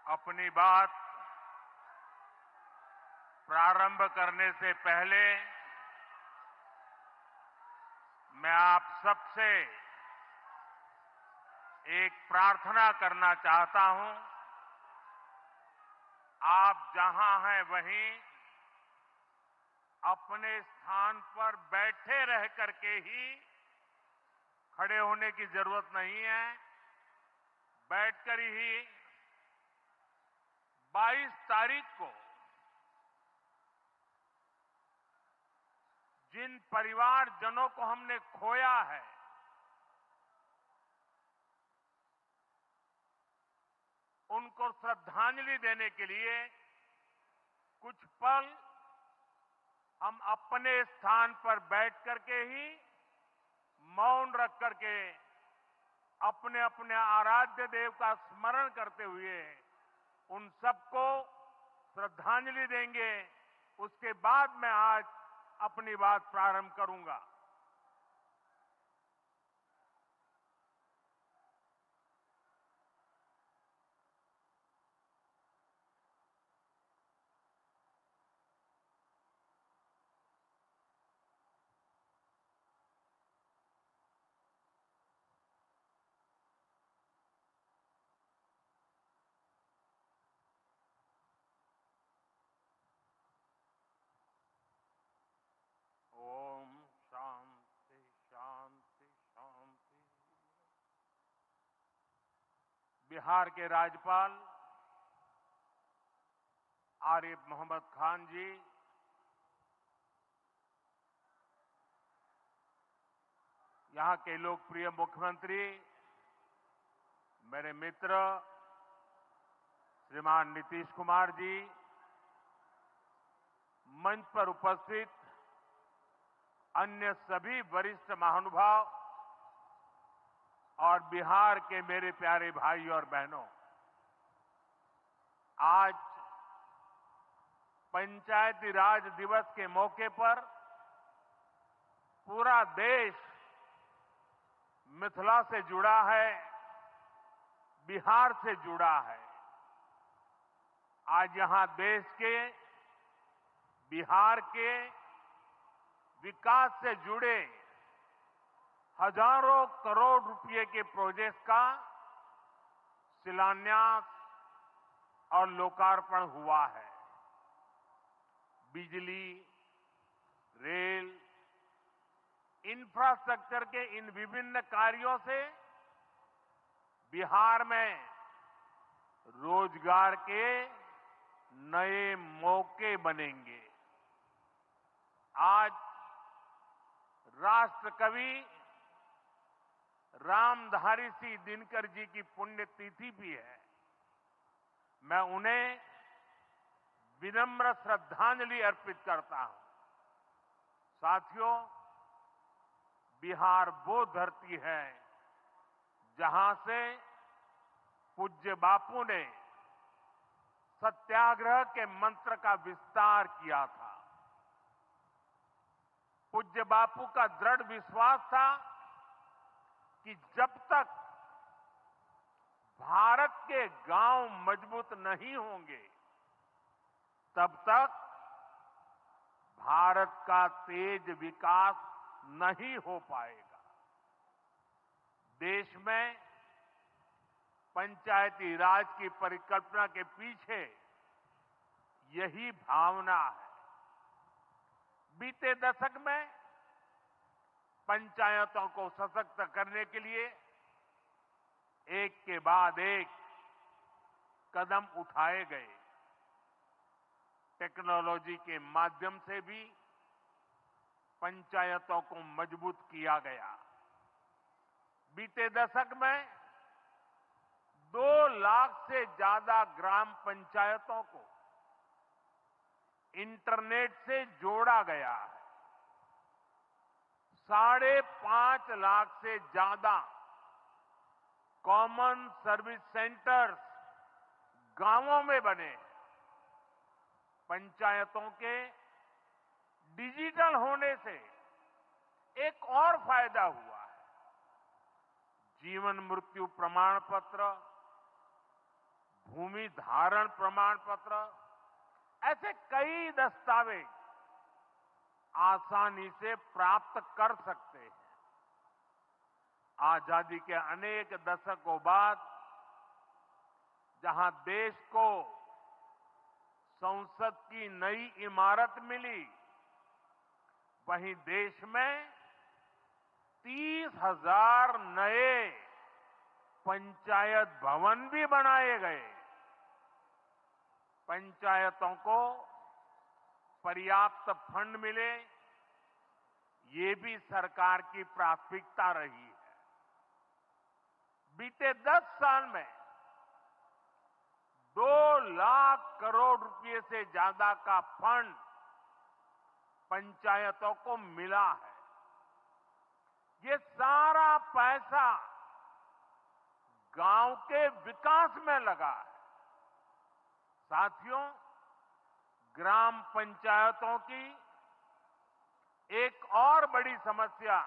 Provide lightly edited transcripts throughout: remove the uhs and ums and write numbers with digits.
अपनी बात प्रारंभ करने से पहले मैं आप सबसे एक प्रार्थना करना चाहता हूं। आप जहां हैं वहीं अपने स्थान पर बैठे रह करके ही, खड़े होने की जरूरत नहीं है, बैठकर ही 22 तारीख को जिन परिवारजनों को हमने खोया है, उनको श्रद्धांजलि देने के लिए कुछ पल हम अपने स्थान पर बैठ करके ही मौन रख करके अपने अपने आराध्य देव का स्मरण करते हुए उन सबको श्रद्धांजलि देंगे। उसके बाद मैं आज अपनी बात प्रारंभ करूंगा। ओम शांति शांति शांति। बिहार के राज्यपाल आरिफ मोहम्मद खान जी, यहां के लोकप्रिय मुख्यमंत्री मेरे मित्र श्रीमान नीतीश कुमार जी, मंच पर उपस्थित अन्य सभी वरिष्ठ महानुभाव और बिहार के मेरे प्यारे भाई और बहनों, आज पंचायती राज दिवस के मौके पर पूरा देश मिथिला से जुड़ा है, बिहार से जुड़ा है। आज यहां देश के, बिहार के विकास से जुड़े हजारों करोड़ रुपए के प्रोजेक्ट का शिलान्यास और लोकार्पण हुआ है। बिजली, रेल, इंफ्रास्ट्रक्चर के इन विभिन्न कार्यों से बिहार में रोजगार के नए मौके बनेंगे। आज राष्ट्र कवि रामधारी सिंह दिनकर जी की पुण्यतिथि भी है। मैं उन्हें विनम्र श्रद्धांजलि अर्पित करता हूं। साथियों, बिहार वो धरती है जहां से पूज्य बापू ने सत्याग्रह के मंत्र का विस्तार किया था। पूज्य बापू का दृढ़ विश्वास था कि जब तक भारत के गांव मजबूत नहीं होंगे, तब तक भारत का तेज विकास नहीं हो पाएगा। देश में पंचायती राज की परिकल्पना के पीछे यही भावना है। बीते दशक में पंचायतों को सशक्त करने के लिए एक के बाद एक कदम उठाए गए। टेक्नोलॉजी के माध्यम से भी पंचायतों को मजबूत किया गया। बीते दशक में 2 लाख से ज्यादा ग्राम पंचायतों को इंटरनेट से जोड़ा गया है। 5.5 लाख से ज्यादा कॉमन सर्विस सेंटर्स गांवों में बने हैं। पंचायतों के डिजिटल होने से एक और फायदा हुआ है। जीवन मृत्यु प्रमाण पत्र, भूमि धारण प्रमाण पत्र, ऐसे कई दस्तावेज आसानी से प्राप्त कर सकते हैं। आजादी के अनेक दशकों बाद जहां देश को संसद की नई इमारत मिली, वहीं देश में 30,000 नए पंचायत भवन भी बनाए गए। पंचायतों को पर्याप्त फंड मिले, ये भी सरकार की प्राथमिकता रही है। बीते 10 साल में 2 लाख करोड़ रुपए से ज्यादा का फंड पंचायतों को मिला है। ये सारा पैसा गांव के विकास में लगा है। साथियों, ग्राम पंचायतों की एक और बड़ी समस्या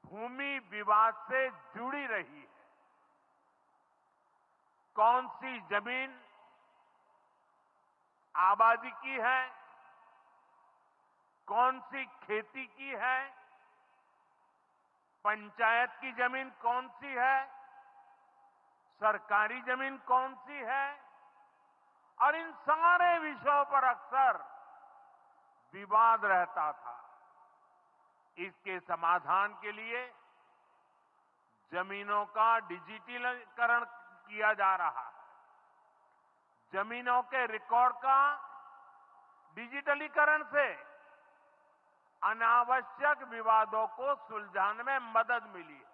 भूमि विवाद से जुड़ी रही है। कौन सी जमीन आबादी की है, कौन सी खेती की है, पंचायत की जमीन कौन सी है, सरकारी जमीन कौन सी है, और इन सारे विषयों पर अक्सर विवाद रहता था। इसके समाधान के लिए जमीनों का डिजिटलीकरण किया जा रहा है। जमीनों के रिकॉर्ड का डिजिटलीकरण से अनावश्यक विवादों को सुलझाने में मदद मिली है।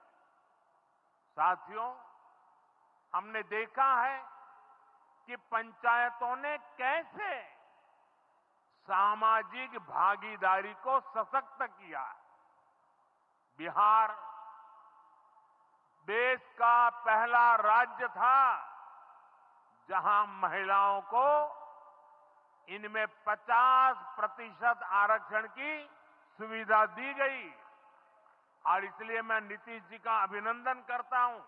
साथियों, हमने देखा है कि पंचायतों ने कैसे सामाजिक भागीदारी को सशक्त किया। बिहार देश का पहला राज्य था जहां महिलाओं को इनमें 50% आरक्षण की सुविधा दी गई, और इसलिए मैं नीतीश जी का अभिनंदन करता हूं।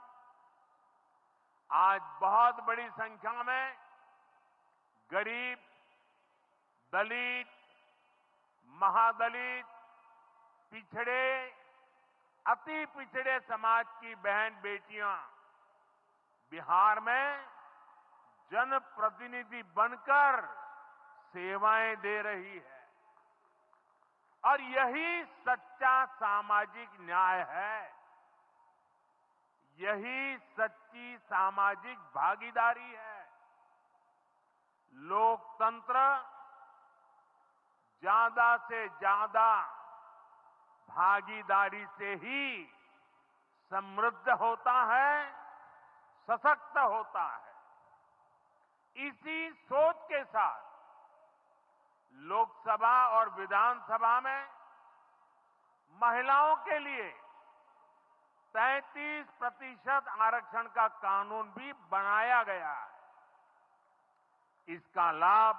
आज बहुत बड़ी संख्या में गरीब, दलित, महादलित, पिछड़े, अति पिछड़े समाज की बहन बेटियां बिहार में जनप्रतिनिधि बनकर सेवाएं दे रही है, और यही सच्चा सामाजिक न्याय है। यही सच्ची सामाजिक भागीदारी है। लोकतंत्र ज्यादा से ज्यादा भागीदारी से ही समृद्ध होता है, सशक्त होता है। इसी सोच के साथ लोकसभा और विधानसभा में महिलाओं के लिए 33% आरक्षण का कानून भी बनाया गया है। इसका लाभ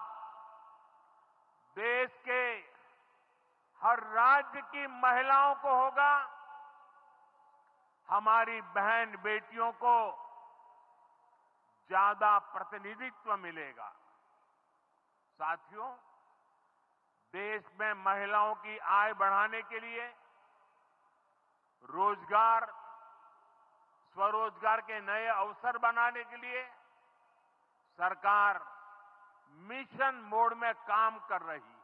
देश के हर राज्य की महिलाओं को होगा। हमारी बहन बेटियों को ज्यादा प्रतिनिधित्व मिलेगा। साथियों, देश में महिलाओं की आय बढ़ाने के लिए रोजगार, स्वरोजगार के नए अवसर बनाने के लिए सरकार मिशन मोड में काम कर रही है।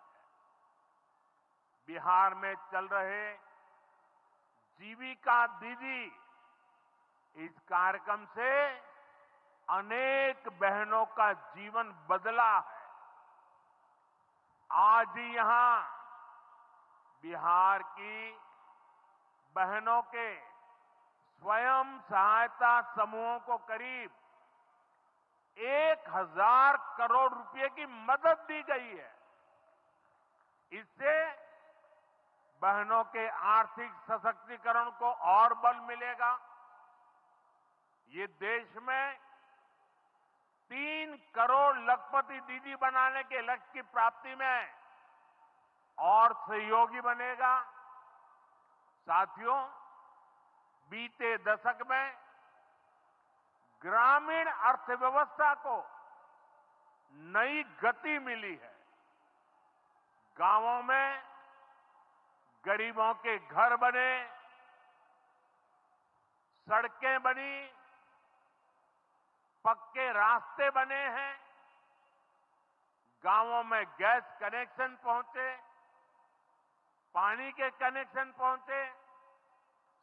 बिहार में चल रहे जीविका दीदी इस कार्यक्रम से अनेक बहनों का जीवन बदला है। आज ही यहां बिहार की बहनों के स्वयं सहायता समूहों को करीब 1,000 करोड़ रुपए की मदद दी गई है। इससे बहनों के आर्थिक सशक्तिकरण को और बल मिलेगा। ये देश में 3 करोड़ लखपति दीदी बनाने के लक्ष्य की प्राप्ति में और सहयोगी बनेगा। साथियों, बीते दशक में ग्रामीण अर्थव्यवस्था को नई गति मिली है। गांवों में गरीबों के घर बने, सड़कें बनी, पक्के रास्ते बने हैं, गांवों में गैस कनेक्शन पहुंचे, पानी के कनेक्शन पहुंचे,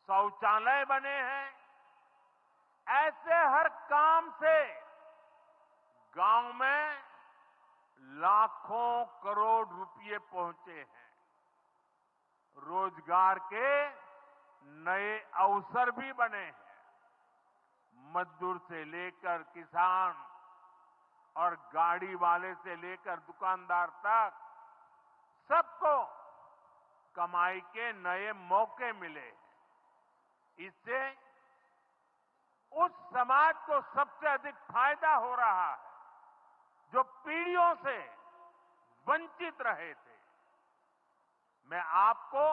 शौचालय बने हैं। ऐसे हर काम से गांव में लाखों करोड़ रुपए पहुंचे हैं। रोजगार के नए अवसर भी बने हैं। मजदूर से लेकर किसान और गाड़ी वाले से लेकर दुकानदार तक सबको कमाई के नए मौके मिले हैं। इससे उस समाज को सबसे अधिक फायदा हो रहा है जो पीढ़ियों से वंचित रहे थे। मैं आपको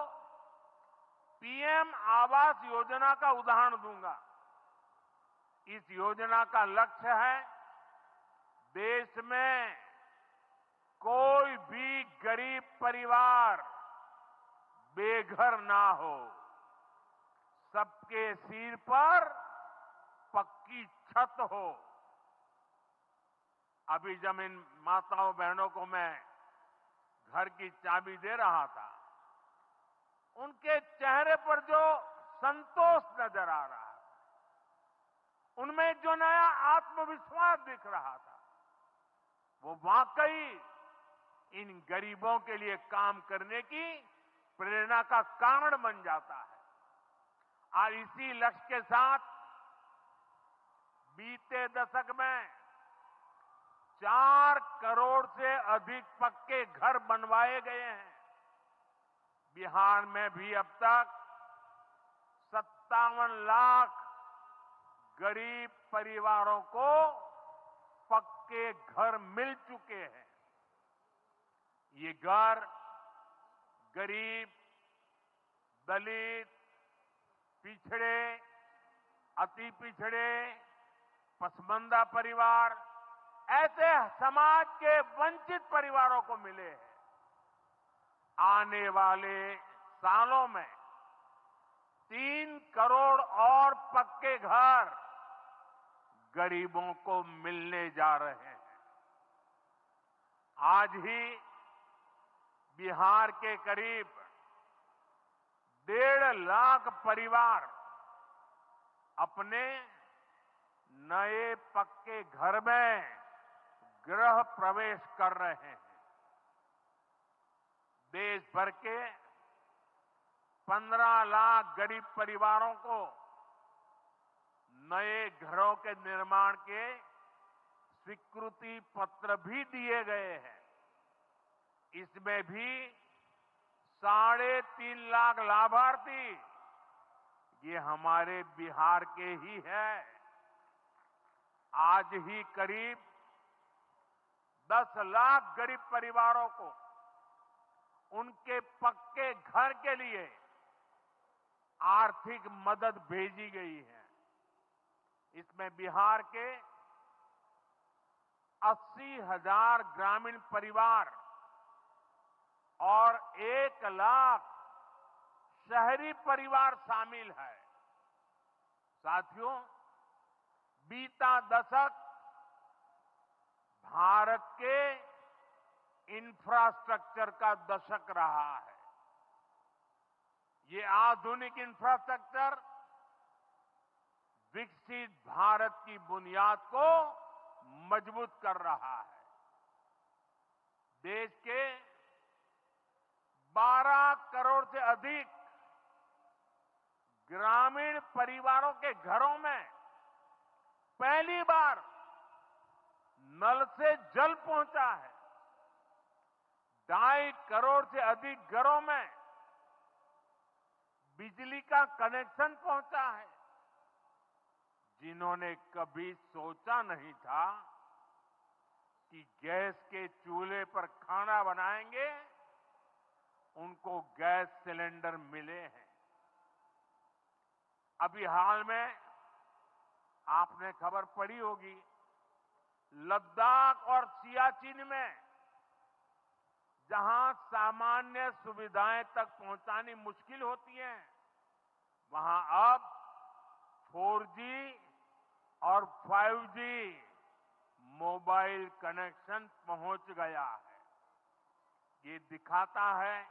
पीएम आवास योजना का उदाहरण दूंगा। इस योजना का लक्ष्य है देश में कोई भी गरीब परिवार बेघर ना हो, सबके सिर पर पक्की छत हो। अभी जब इन माताओं बहनों को मैं घर की चाबी दे रहा था, उनके चेहरे पर जो संतोष नजर आ रहा है, उनमें जो नया आत्मविश्वास दिख रहा था, वो वाकई इन गरीबों के लिए काम करने की प्रेरणा का कारण बन जाता है। और इसी लक्ष्य के साथ बीते दशक में 4 करोड़ से अधिक पक्के घर बनवाए गए हैं। बिहार में भी अब तक 57 लाख गरीब परिवारों को पक्के घर मिल चुके हैं। ये घर गरीब, दलित, पिछड़े, अति पिछड़े, पसमानदा परिवार, ऐसे समाज के वंचित परिवारों को मिले हैं। आने वाले सालों में 3 करोड़ और पक्के घर गरीबों को मिलने जा रहे हैं। आज ही बिहार के करीब 1.5 लाख परिवार अपने नए पक्के घर में गृह प्रवेश कर रहे हैं। देश भर के 15 लाख गरीब परिवारों को नए घरों के निर्माण के स्वीकृति पत्र भी दिए गए हैं। इसमें भी 3.5 लाख लाभार्थी ये हमारे बिहार के ही हैं। आज ही करीब 10 लाख गरीब परिवारों को उनके पक्के घर के लिए आर्थिक मदद भेजी गई है। इसमें बिहार के 80,000 ग्रामीण परिवार और 1 लाख शहरी परिवार शामिल है। साथियों, बीता दशक भारत के इंफ्रास्ट्रक्चर का दशक रहा है। ये आधुनिक इंफ्रास्ट्रक्चर विकसित भारत की बुनियाद को मजबूत कर रहा है। देश के 12 करोड़ से अधिक ग्रामीण परिवारों के घरों में पहली बार नल से जल पहुंचा है। 2.5 करोड़ से अधिक घरों में बिजली का कनेक्शन पहुंचा है। जिन्होंने कभी सोचा नहीं था कि गैस के चूल्हे पर खाना बनाएंगे, उनको गैस सिलेंडर मिले हैं। अभी हाल में आपने खबर पढ़ी होगी, लद्दाख और सियाचिन में जहां सामान्य सुविधाएं तक पहुंचानी मुश्किल होती है, वहां अब 4G और 5G मोबाइल कनेक्शन पहुंच गया है। ये दिखाता है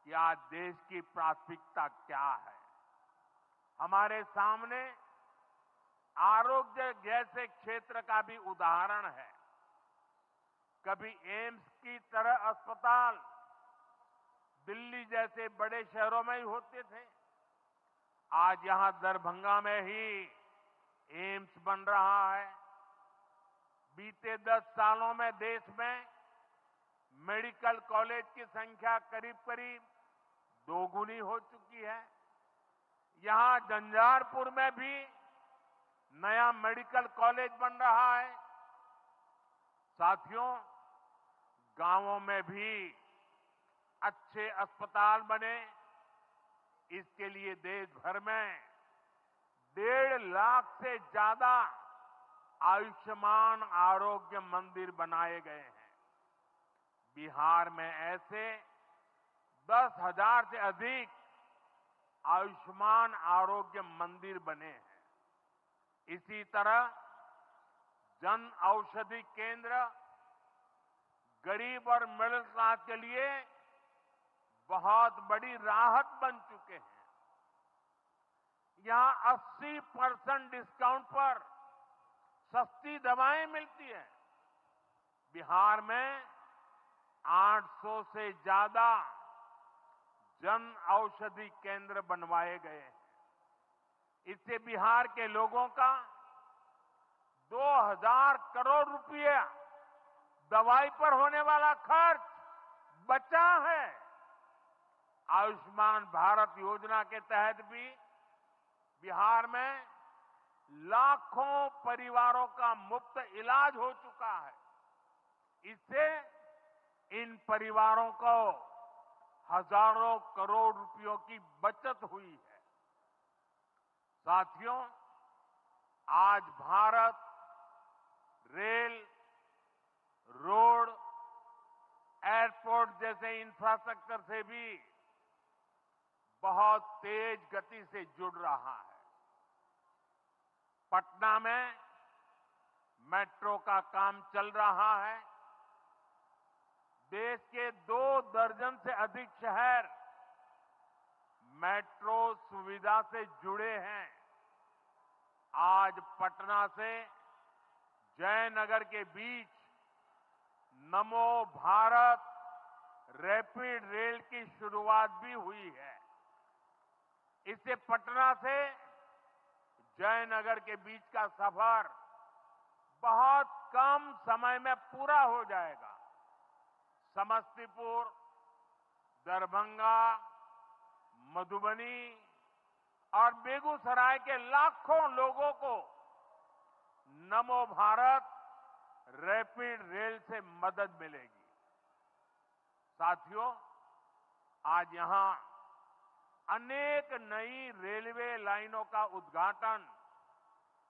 कि आज देश की प्राथमिकता क्या है। हमारे सामने आरोग्य जैसे क्षेत्र का भी उदाहरण है। कभी एम्स की तरह अस्पताल दिल्ली जैसे बड़े शहरों में ही होते थे, आज यहां दरभंगा में ही एम्स बन रहा है। बीते 10 सालों में देश में मेडिकल कॉलेज की संख्या करीब करीब दोगुनी हो चुकी है। यहां झंझारपुर में भी नया मेडिकल कॉलेज बन रहा है। साथियों, गांवों में भी अच्छे अस्पताल बने, इसके लिए देश भर में 1.5 लाख से ज्यादा आयुष्मान आरोग्य मंदिर बनाए गए हैं। बिहार में ऐसे 10,000 से अधिक आयुष्मान आरोग्य मंदिर बने हैं। इसी तरह जन औषधि केंद्र गरीब और मिडिल क्लास के लिए बहुत बड़ी राहत बन चुके हैं। यहां 80% डिस्काउंट पर सस्ती दवाएं मिलती है। बिहार में 800 से ज्यादा जन औषधि केंद्र बनवाए गए हैं। इससे बिहार के लोगों का 2,000 करोड़ रुपया दवाई पर होने वाला खर्च बचा है। आयुष्मान भारत योजना के तहत भी बिहार में लाखों परिवारों का मुफ्त इलाज हो चुका है। इससे इन परिवारों को हजारों करोड़ रुपयों की बचत हुई है। साथियों, आज भारत रेल, रोड, एयरपोर्ट जैसे इंफ्रास्ट्रक्चर से भी बहुत तेज गति से जुड़ रहा है। पटना में मेट्रो का काम चल रहा है। देश के 2 दर्जन से अधिक शहर मेट्रो सुविधा से जुड़े हैं। आज पटना से जयनगर के बीच नमो भारत रैपिड रेल की शुरुआत भी हुई है। इससे पटना से जयनगर के बीच का सफर बहुत कम समय में पूरा हो जाएगा। समस्तीपुर, दरभंगा, मधुबनी और बेगूसराय के लाखों लोगों को नमो भारत रैपिड रेल से मदद मिलेगी। साथियों, आज यहां अनेक नई रेलवे लाइनों का उद्घाटन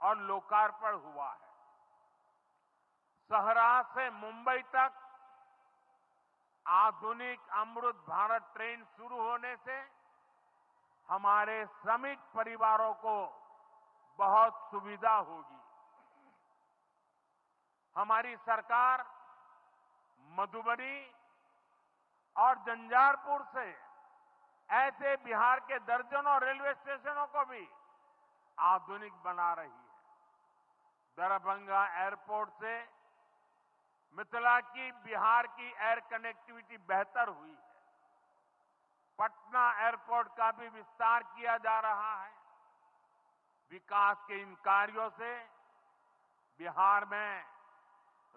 और लोकार्पण हुआ है। सहरा से मुंबई तक आधुनिक अमृत भारत ट्रेन शुरू होने से हमारे श्रमिक परिवारों को बहुत सुविधा होगी। हमारी सरकार मधुबनी और झंझारपुर से ऐसे बिहार के दर्जनों रेलवे स्टेशनों को भी आधुनिक बना रही है। दरभंगा एयरपोर्ट से मिथिला की बिहार की एयर कनेक्टिविटी बेहतर हुई है। पटना एयरपोर्ट का भी विस्तार किया जा रहा है। विकास के इन कार्यों से बिहार में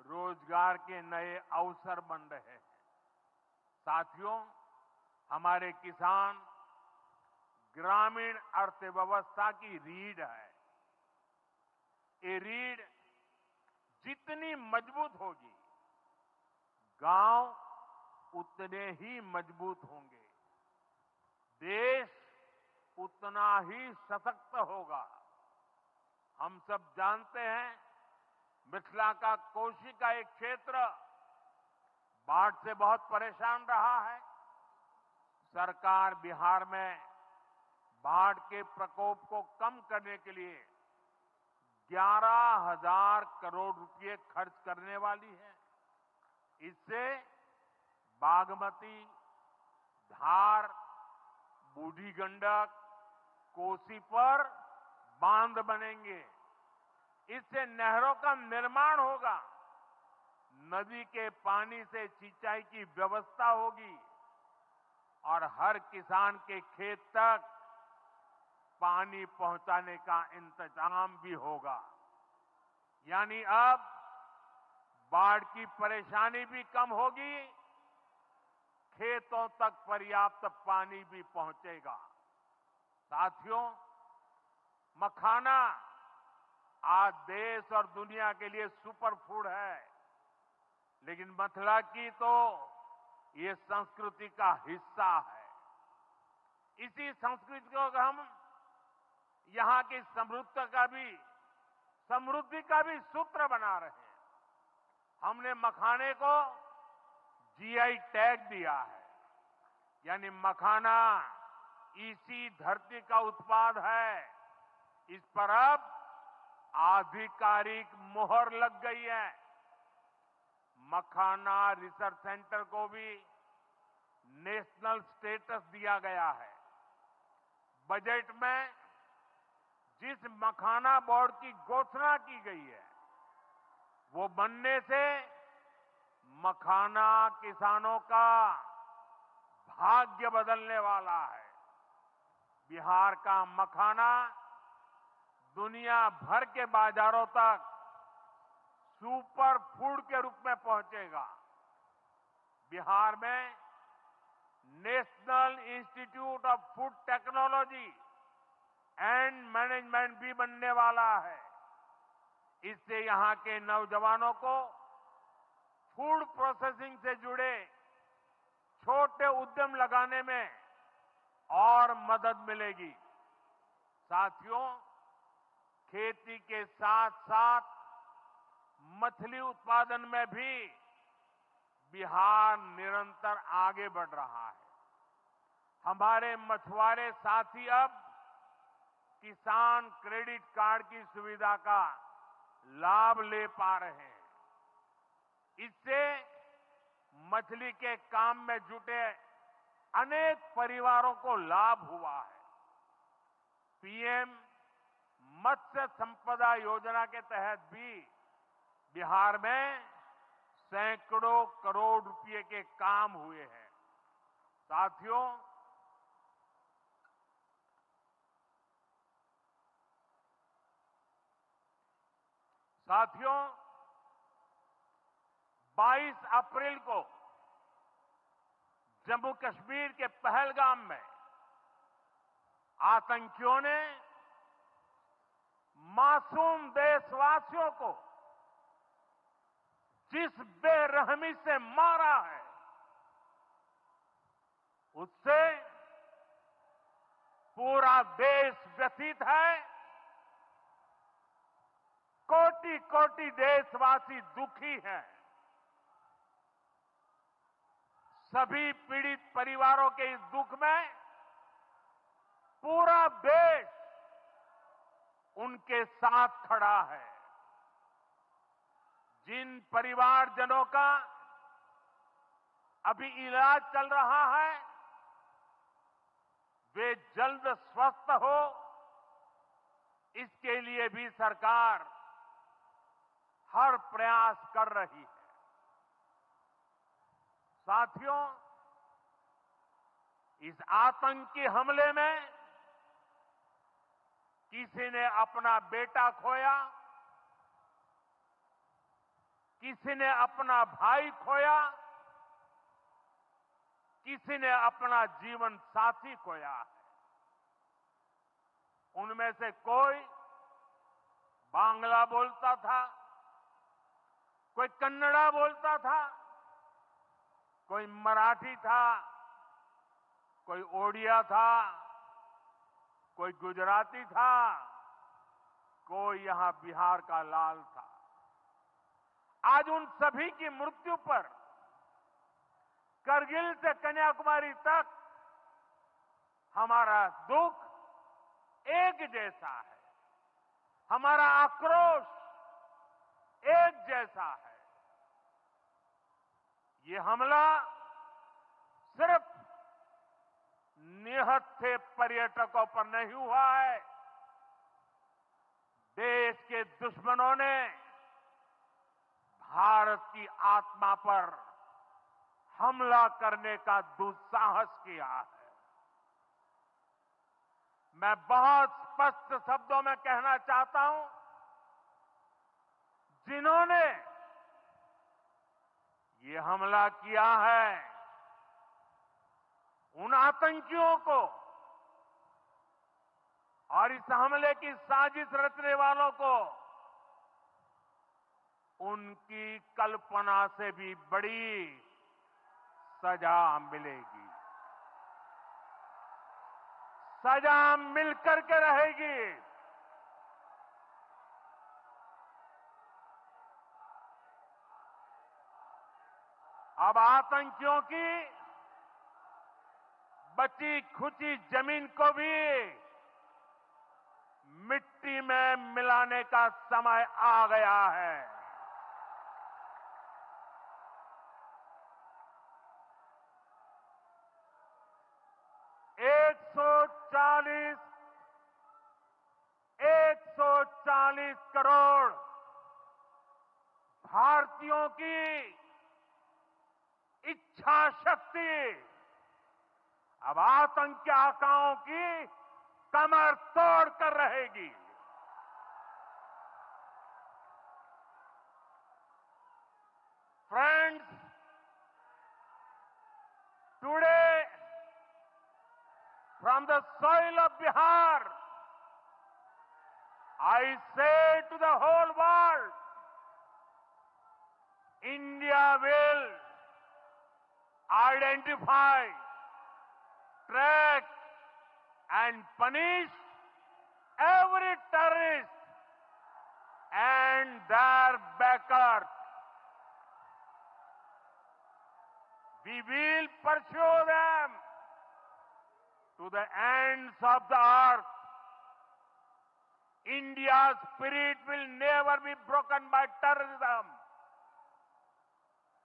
रोजगार के नए अवसर बन रहे हैं। साथियों, हमारे किसान ग्रामीण अर्थव्यवस्था की रीढ़ है। ये रीढ़ जितनी मजबूत होगी, गांव उतने ही मजबूत होंगे, देश उतना ही सशक्त होगा। हम सब जानते हैं मिथिला का कोशी का एक क्षेत्र बाढ़ से बहुत परेशान रहा है। सरकार बिहार में बाढ़ के प्रकोप को कम करने के लिए 11,000 करोड़ रुपए खर्च करने वाली है। इससे बागमती, धार, बूढ़ी गंडक, कोसी पर बांध बनेंगे। इससे नहरों का निर्माण होगा, नदी के पानी से सिंचाई की व्यवस्था होगी और हर किसान के खेत तक पानी पहुंचाने का इंतजाम भी होगा। यानी अब बाढ़ की परेशानी भी कम होगी, खेतों तक पर्याप्त पानी भी पहुंचेगा। साथियों, मखाना आज देश और दुनिया के लिए सुपर फूड है, लेकिन मिथिला की तो ये संस्कृति का हिस्सा है। इसी संस्कृति को हम यहां की समृद्धि का भी सूत्र बना रहे हैं। हमने मखाने को जीआई टैग दिया है, यानी मखाना इसी धरती का उत्पाद है। इस पर अब आधिकारिक मोहर लग गई है। मखाना रिसर्च सेंटर को भी नेशनल स्टेटस दिया गया है। बजट में जिस मखाना बोर्ड की घोषणा की गई है, वो बनने से मखाना किसानों का भाग्य बदलने वाला है। बिहार का मखाना दुनिया भर के बाजारों तक सुपर फूड के रूप में पहुंचेगा। बिहार में national institute of food technology and management भी बनने वाला है। इससे यहां के नौजवानों को फूड प्रोसेसिंग से जुड़े छोटे उद्यम लगाने में और मदद मिलेगी। साथियों, खेती के साथ साथ मछली उत्पादन में भी बिहार निरंतर आगे बढ़ रहा है। हमारे मछुआरे साथी अब किसान क्रेडिट कार्ड की सुविधा का लाभ ले पा रहे हैं। इससे मछली के काम में जुटे अनेक परिवारों को लाभ हुआ है। पीएम मत्स्य संपदा योजना के तहत भी बिहार में सैकड़ों करोड़ रुपए के काम हुए हैं। साथियों, 22 अप्रैल को जम्मू कश्मीर के पहलगाम में आतंकियों ने मासूम देशवासियों को जिस बेरहमी से मारा है, उससे पूरा देश व्यथित है। कोटि कोटि देशवासी दुखी हैं। सभी पीड़ित परिवारों के इस दुख में पूरा देश उनके साथ खड़ा है। जिन परिवारजनों का अभी इलाज चल रहा है, वे जल्द स्वस्थ हो, इसके लिए भी सरकार हर प्रयास कर रही है। साथियों, इस आतंकी हमले में किसी ने अपना बेटा खोया, किसी ने अपना भाई खोया, किसी ने अपना जीवन साथी खोया है। उनमें से कोई बांग्ला बोलता था, कोई कन्नड़ा बोलता था, कोई मराठी था, कोई ओडिया था, कोई गुजराती था, कोई यहां बिहार का लाल था। आज उन सभी की मृत्यु पर करगिल से कन्याकुमारी तक हमारा दुख एक जैसा है, हमारा आक्रोश एक जैसा है। ये हमला सिर्फ निहत्थे पर्यटकों पर नहीं हुआ है, देश के दुश्मनों ने भारत की आत्मा पर हमला करने का दुस्साहस किया है। मैं बहुत स्पष्ट शब्दों में कहना चाहता हूं, जिन्होंने ये हमला किया है, उन आतंकियों को और इस हमले की साजिश रचने वालों को उनकी कल्पना से भी बड़ी सजा मिलेगी। सजा मिलकर के रहेगी। अब आतंकियों की बची खुची जमीन को भी मिट्टी में मिलाने का समय आ गया है। एक सौ चालीस करोड़ भारतीयों की इच्छा शक्ति अब आतंकी आकाओं की कमर तोड़ कर रहेगी। Friends, today from the soil of Bihar, I say to the whole world, India will identify, track and punish every terrorist and their backers. We will pursue them to the ends of the earth. India's spirit will never be broken by terrorism.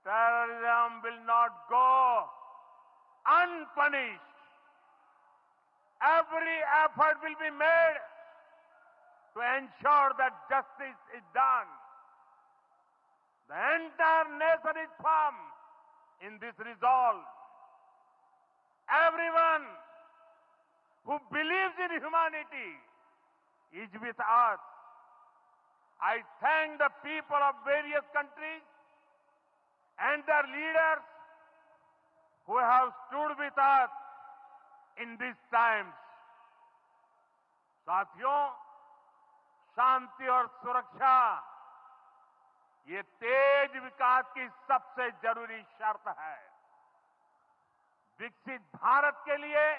Terrorism will not go unpunished. Every effort will be made to ensure that justice is done. The entire nation is firm in this resolve. Everyone who believes in humanity is with us. I thank the people of various countries and their leaders who have stood with us in these times. साथियों, शांति और सुरक्षा ये तेज विकास की सबसे जरूरी शर्त है। विकसित भारत के लिए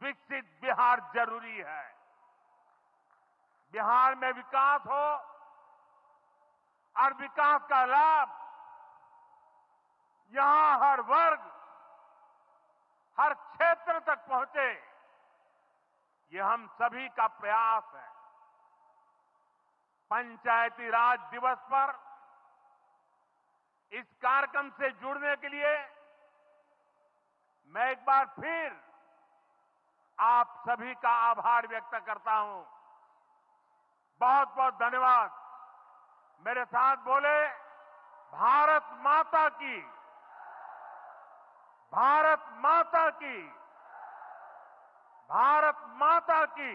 विकसित बिहार जरूरी है। बिहार में विकास हो और विकास का लाभ यहां हर वर्ग, हर क्षेत्र तक पहुंचे, ये हम सभी का प्रयास है। पंचायती राज दिवस पर इस कार्यक्रम से जुड़ने के लिए मैं एक बार फिर आप सभी का आभार व्यक्त करता हूं। बहुत बहुत धन्यवाद। मेरे साथ बोले, भारत माता की, भारत माता की, भारत माता की।